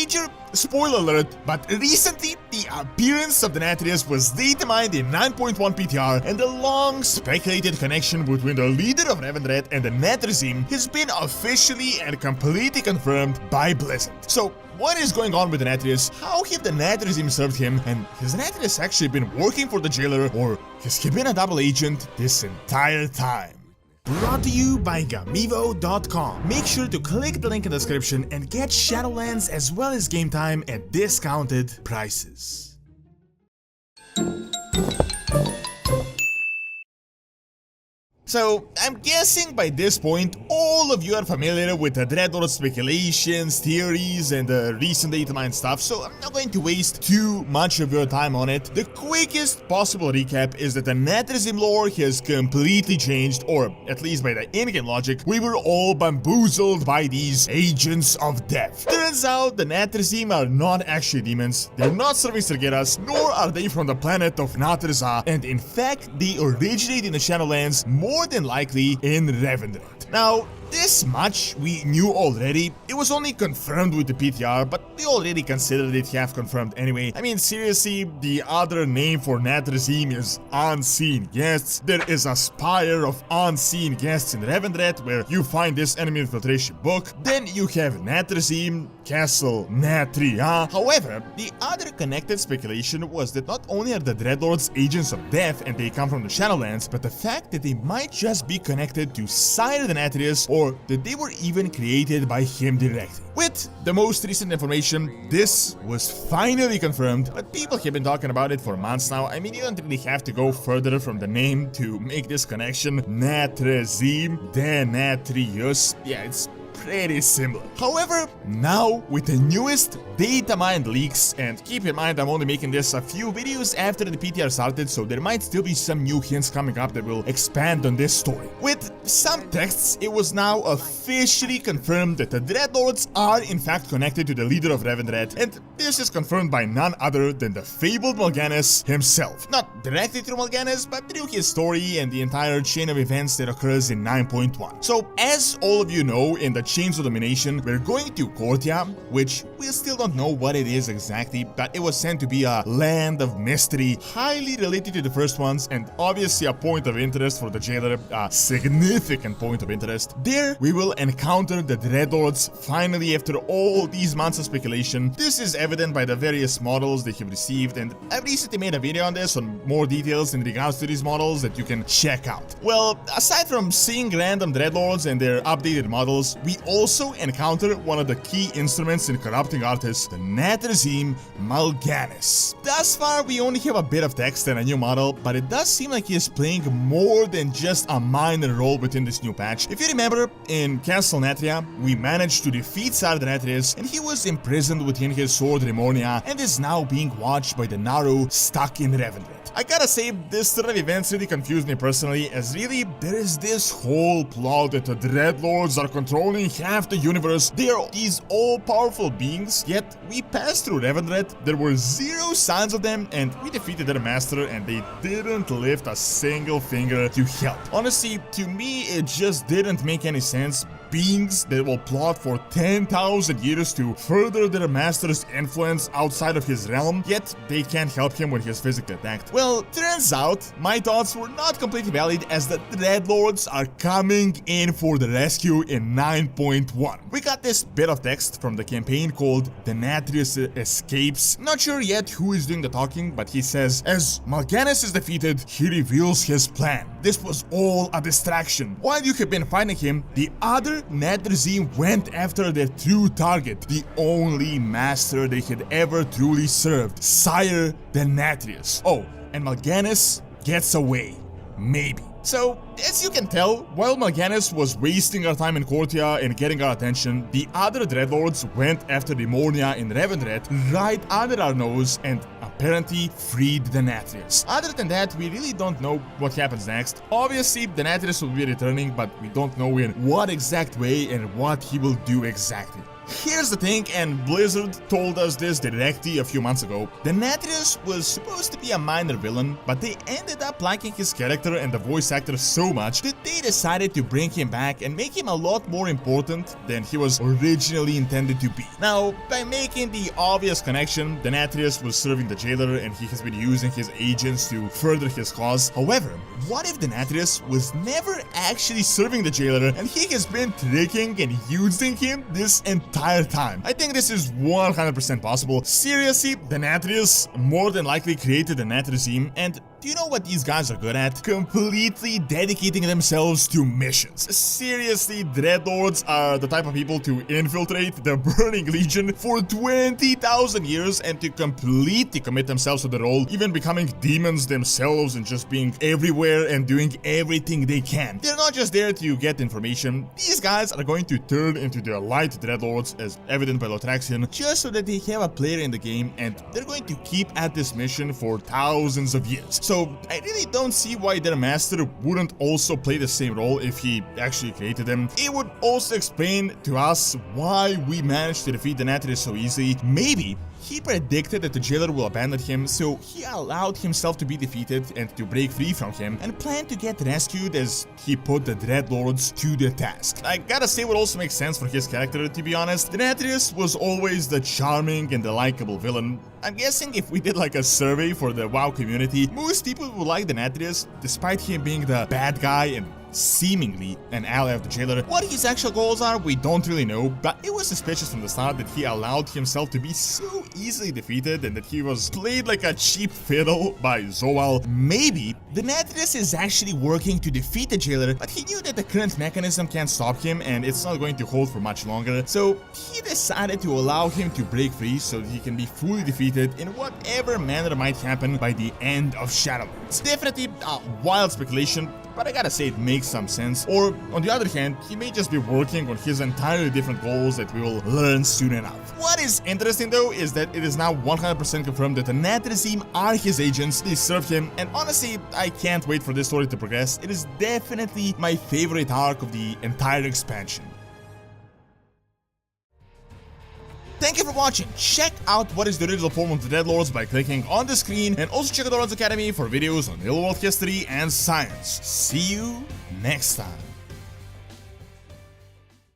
major spoiler alert, but recently the appearance of Denathrius was data-mined in 9.1 PTR, and the long speculated connection between the leader of Revendreth and the nathrezim has been officially and completely confirmed by Blizzard. So what is going on with Denathrius? How have the nathrezim served him? And has Denathrius actually been working for the jailer, or has he been a double agent this entire time? Brought to you by Gamivo.com. Make sure to click the link in the description and get Shadowlands as well as game time at discounted prices. So, I'm guessing by this point, all of you are familiar with the dreadlord speculations, theories, and the recent data-mined stuff, so I'm not going to waste too much of your time on it. The quickest possible recap is that the nathrezim lore has completely changed, or at least by the in-game logic, we were all bamboozled by these agents of death. Turns out the nathrezim are not actually demons, they're not serving Sergeras, nor are they from the planet of Nathreza, and in fact, they originate in the Shadowlands, more than likely in Revendreth. Now, this much we knew already. It was only confirmed with the PTR, but we already considered it half confirmed anyway. I mean, seriously, the other name for nathrezim is unseen guests. There is a spire of unseen guests in Revendreth where you find this enemy infiltration book. Then you have nathrezim, Castle Nathria. However, the other connected speculation was that not only are the dreadlords agents of death and they come from the Shadowlands, but the fact that they might just be connected to Sire Denathrius, or that they were even created by him directly. With the most recent information, this was finally confirmed, but people have been talking about it for months now. I mean, you don't really have to go further from the name to make this connection. Nathrezim, Denathrius. Yeah, it's pretty similar. However, now with the newest data mined leaks, and keep in mind I'm only making this a few videos after the PTR started, so there might still be some new hints coming up that will expand on this story. With some texts, it was now officially confirmed that the dreadlords are in fact connected to the leader of Revendreth, and this is confirmed by none other than the fabled Mal'Ganis himself. Not directly through Mal'Ganis, but through his story and the entire chain of events that occurs in 9.1. So, as all of you know, in the Chains of Domination, we're going to Kortia, which we still don't know what it is exactly, but it was said to be a land of mystery, highly related to the first ones, and obviously a point of interest for the jailer, a significant point of interest. There, we will encounter the dreadlords finally after all these months of speculation. This is evident by the various models they have received, and I've recently made a video on this, on more details in regards to these models that you can check out. Well, aside from seeing random dreadlords and their updated models, we also encounter one of the key instruments in corrupting artists, the nathrezim Mal'Ganis. Thus far, we only have a bit of text and a new model, but it does seem like he is playing more than just a minor role within this new patch. If you remember, in Castle Nathria, we managed to defeat Sire Denathrius, and he was imprisoned within his sword Remornia, and is now being watched by the Naaru stuck in Revendreth. I gotta say, this sort of events really confused me personally, as really, there is this whole plot that the dreadlords are controlling half the universe. They are these all-powerful beings, yet we passed through Revendreth, there were zero signs of them, and we defeated their master, and they didn't lift a single finger to help. Honestly, to me, it just didn't make any sense. Beings that will plot for 10,000 years to further their master's influence outside of his realm, yet they can't help him when he is physically attacked. Well, turns out, my thoughts were not completely valid, as the dreadlords are coming in for the rescue in 9.1. We got this bit of text from the campaign called Denathrius Escapes. Not sure yet who is doing the talking, but he says, as Mal'Ganis is defeated, he reveals his plan. This was all a distraction. While you have been fighting him, the other nathrezim went after their true target, the only master they had ever truly served, Sire Denathrius. Oh, and Mal'Ganis gets away. Maybe. So, as you can tell, while Mal'Ganis was wasting our time in Kortia and getting our attention, the other dreadlords went after Remornia in Revendreth right under our nose and apparently freed Denathrius. Other than that, we really don't know what happens next. Obviously, Denathrius will be returning, but we don't know in what exact way and what he will do exactly. Here's the thing, and Blizzard told us this directly a few months ago. Denathrius was supposed to be a minor villain, but they ended up liking his character and the voice actor so so much that they decided to bring him back and make him a lot more important than he was originally intended to be. Now, by making the obvious connection, Denathrius was serving the jailer and he has been using his agents to further his cause. However, what if Denathrius was never actually serving the jailer and he has been tricking and using him this entire time? I think this is 100% possible. Seriously, Denathrius more than likely created the nathrezim, and do you know what these guys are good at? Completely dedicating themselves to missions. Seriously, dreadlords are the type of people to infiltrate the Burning Legion for 20,000 years and to completely commit themselves to the role, even becoming demons themselves and just being everywhere and doing everything they can. They're not just there to get information. These guys are going to turn into the light dreadlords, as evident by Lotraxion, just so that they have a player in the game, and they're going to keep at this mission for thousands of years. So I really don't see why their master wouldn't also play the same role if he actually created them. It would also explain to us why we managed to defeat Denathrius so easily. Maybe he predicted that the jailer will abandon him, so he allowed himself to be defeated and to break free from him, and planned to get rescued as he put the dreadlords to the task. I gotta say, what also makes sense for his character, to be honest. Denathrius was always the charming and the likable villain. I'm guessing if we did like a survey for the WoW community, most people would like Denathrius, despite him being the bad guy and seemingly an ally of the jailer. What his actual goals are, we don't really know, but it was suspicious from the start that he allowed himself to be so easily defeated and that he was played like a cheap fiddle by Zoal. Maybe Denathrius is actually working to defeat the jailer, but he knew that the current mechanism can't stop him and it's not going to hold for much longer, so he decided to allow him to break free so that he can be fully defeated in whatever manner might happen by the end of Shadowlands. Definitely a wild speculation, but I gotta say it makes some sense. Or, on the other hand, he may just be working on his entirely different goals that we will learn soon enough. What is interesting though is that it is now 100% confirmed that the nathrezim are his agents, they serve him, and honestly, I can't wait for this story to progress. It is definitely my favorite arc of the entire expansion. Thank you for watching. Check out what is the original form of the Dreadlords by clicking on the screen, and also check out Doronsmovies Academy for videos on real world history and science. See you next time.